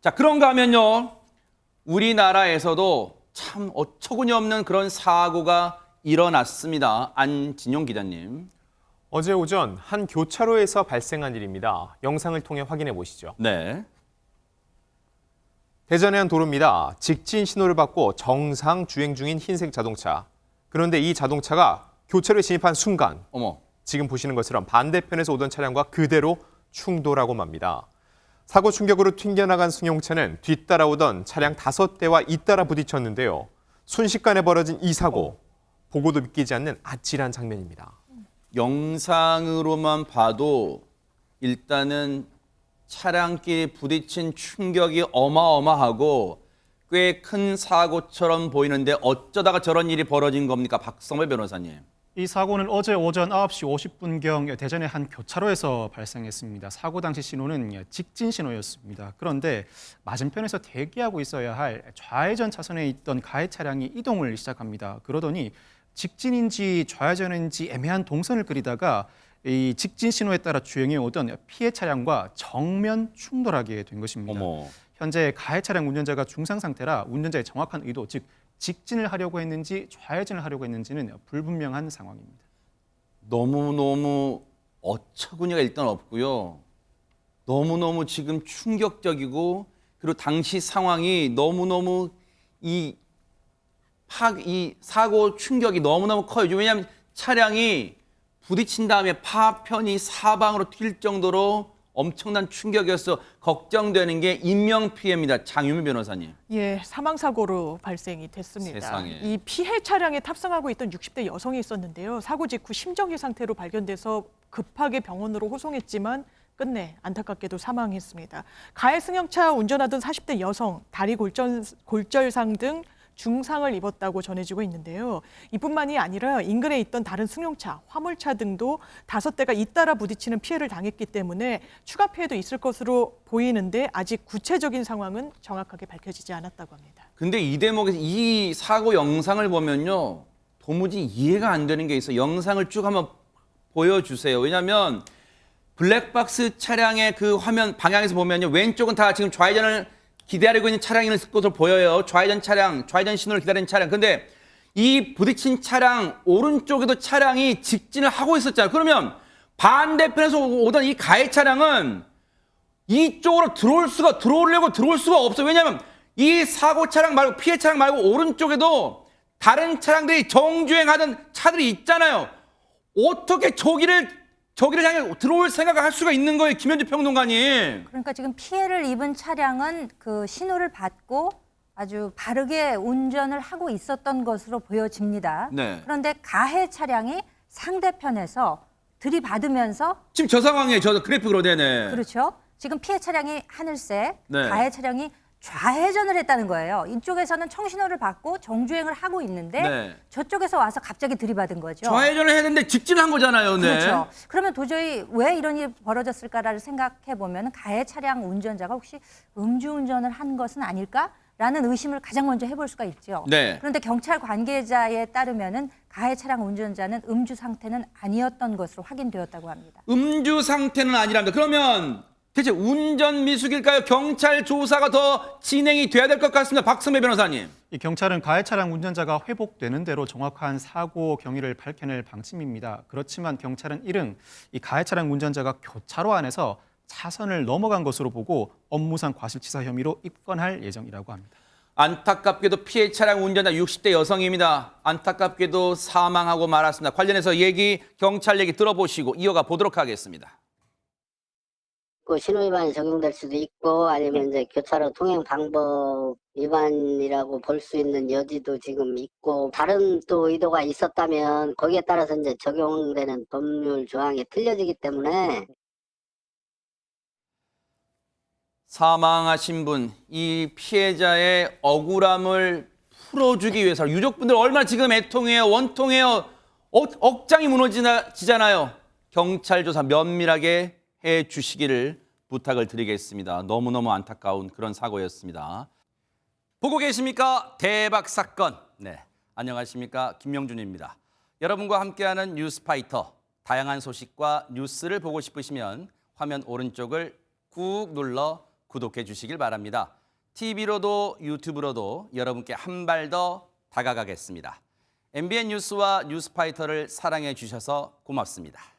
자, 그런가 하면요. 우리나라에서도 참 어처구니 없는 그런 사고가 일어났습니다. 안진용 기자님. 어제 오전 한 교차로에서 발생한 일입니다. 영상을 통해 확인해 보시죠. 네. 대전의 한 도로입니다. 직진 신호를 받고 정상 주행 중인 흰색 자동차. 그런데 이 자동차가 교차로에 진입한 순간 어머. 지금 보시는 것처럼 반대편에서 오던 차량과 그대로 충돌하고 맙니다. 사고 충격으로 튕겨나간 승용차는 뒤따라오던 차량 5대와 잇따라 부딪혔는데요. 순식간에 벌어진 이 사고, 보고도 믿기지 않는 아찔한 장면입니다. 영상으로만 봐도 일단은 차량끼리 부딪힌 충격이 어마어마하고 꽤 큰 사고처럼 보이는데 어쩌다가 저런 일이 벌어진 겁니까? 박성배 변호사님. 이 사고는 어제 오전 9시 50분경 대전의 한 교차로에서 발생했습니다. 사고 당시 신호는 직진 신호였습니다. 그런데 맞은편에서 대기하고 있어야 할 좌회전 차선에 있던 가해 차량이 이동을 시작합니다. 그러더니 직진인지 좌회전인지 애매한 동선을 그리다가 이 직진 신호에 따라 주행해 오던 피해 차량과 정면 충돌하게 된 것입니다. 어머. 현재 가해 차량 운전자가 중상 상태라 운전자의 정확한 의도, 즉 직진을 하려고 했는지 좌회전을 하려고 했는지는 불분명한 상황입니다. 너무너무 어처구니가 일단 없고요. 너무너무 지금 충격적이고 그리고 당시 상황이 너무너무 이 사고 충격이 너무너무 커요. 왜냐하면 차량이 부딪힌 다음에 파편이 사방으로 튈 정도로 엄청난 충격이어서 걱정되는 게 인명피해입니다. 장유미 변호사님. 예, 사망사고로 발생이 됐습니다. 세상에. 이 피해 차량에 탑승하고 있던 60대 여성이 있었는데요. 사고 직후 심정지 상태로 발견돼서 급하게 병원으로 호송했지만 끝내 안타깝게도 사망했습니다. 가해 승용차 운전하던 40대 여성, 다리 골절상 등 중상을 입었다고 전해지고 있는데요. 이뿐만이 아니라 인근에 있던 다른 승용차, 화물차 등도 5대가 잇따라 부딪히는 피해를 당했기 때문에 추가 피해도 있을 것으로 보이는데 아직 구체적인 상황은 정확하게 밝혀지지 않았다고 합니다. 근데 이 대목에서 이 사고 영상을 보면요. 도무지 이해가 안 되는 게 있어요. 영상을 쭉 한번 보여주세요. 왜냐하면 블랙박스 차량의 그 화면 방향에서 보면요. 왼쪽은 다 지금 좌회전을 기다리고 있는 차량이 있을 것으로 보여요. 좌회전 차량, 좌회전 신호를 기다리는 차량. 근데 이 부딪힌 차량 오른쪽에도 차량이 직진을 하고 있었잖아요. 그러면 반대편에서 오던 이 가해 차량은 이쪽으로 들어오려고 들어올 수가 없어요. 왜냐하면 이 사고 차량 말고 피해 차량 말고 오른쪽에도 다른 차량들이 정주행하던 차들이 있잖아요. 어떻게 저기를 향해 들어올 생각을 할 수가 있는 거예요, 김현주 평론가님. 그러니까 지금 피해를 입은 차량은 그 신호를 받고 아주 바르게 운전을 하고 있었던 것으로 보여집니다. 네. 그런데 가해 차량이 상대편에서 들이받으면서 지금 저 상황이에요, 저 그래픽으로 되네. 그렇죠. 지금 피해 차량이 하늘색, 네. 가해 차량이 좌회전을 했다는 거예요. 이쪽에서는 청신호를 받고 정주행을 하고 있는데 네. 저쪽에서 와서 갑자기 들이받은 거죠. 좌회전을 해야 되는데 직진한 거잖아요, 네. 그렇죠. 그러면 도저히 왜 이런 일이 벌어졌을까를 생각해 보면 가해 차량 운전자가 혹시 음주운전을 한 것은 아닐까라는 의심을 가장 먼저 해볼 수가 있죠. 네. 그런데 경찰 관계자에 따르면은 가해 차량 운전자는 음주 상태는 아니었던 것으로 확인되었다고 합니다. 음주 상태는 아니랍니다. 그러면 대체 운전 미숙일까요? 경찰 조사가 더 진행이 돼야 될 것 같습니다. 박성배 변호사님. 이 경찰은 가해 차량 운전자가 회복되는 대로 정확한 사고 경위를 밝혀낼 방침입니다. 그렇지만 경찰은 이른 이 가해 차량 운전자가 교차로 안에서 차선을 넘어간 것으로 보고 업무상 과실치사 혐의로 입건할 예정이라고 합니다. 안타깝게도 피해 차량 운전자 60대 여성입니다. 안타깝게도 사망하고 말았습니다. 관련해서 경찰 얘기 들어보시고 이어가 보도록 하겠습니다. 그 신호 위반이 적용될 수도 있고 아니면 이제 교차로 통행 방법 위반이라고 볼 수 있는 여지도 지금 있고 다른 또 의도가 있었다면 거기에 따라서 이제 적용되는 법률 조항이 틀려지기 때문에 사망하신 분, 이 피해자의 억울함을 풀어주기 위해서 유족분들 얼마나 지금 애통해요, 원통해요, 억장이 무너지잖아요. 경찰 조사 면밀하게 해주시기를 부탁을 드리겠습니다. 너무너무 안타까운 그런 사고였습니다. 보고 계십니까? 대박 사건. 네, 안녕하십니까? 김명준입니다. 여러분과 함께하는 뉴스파이터. 다양한 소식과 뉴스를 보고 싶으시면 화면 오른쪽을 꾹 눌러 구독해 주시길 바랍니다. TV로도 유튜브로도 여러분께 한 발 더 다가가겠습니다. MBN 뉴스와 뉴스파이터를 사랑해 주셔서 고맙습니다.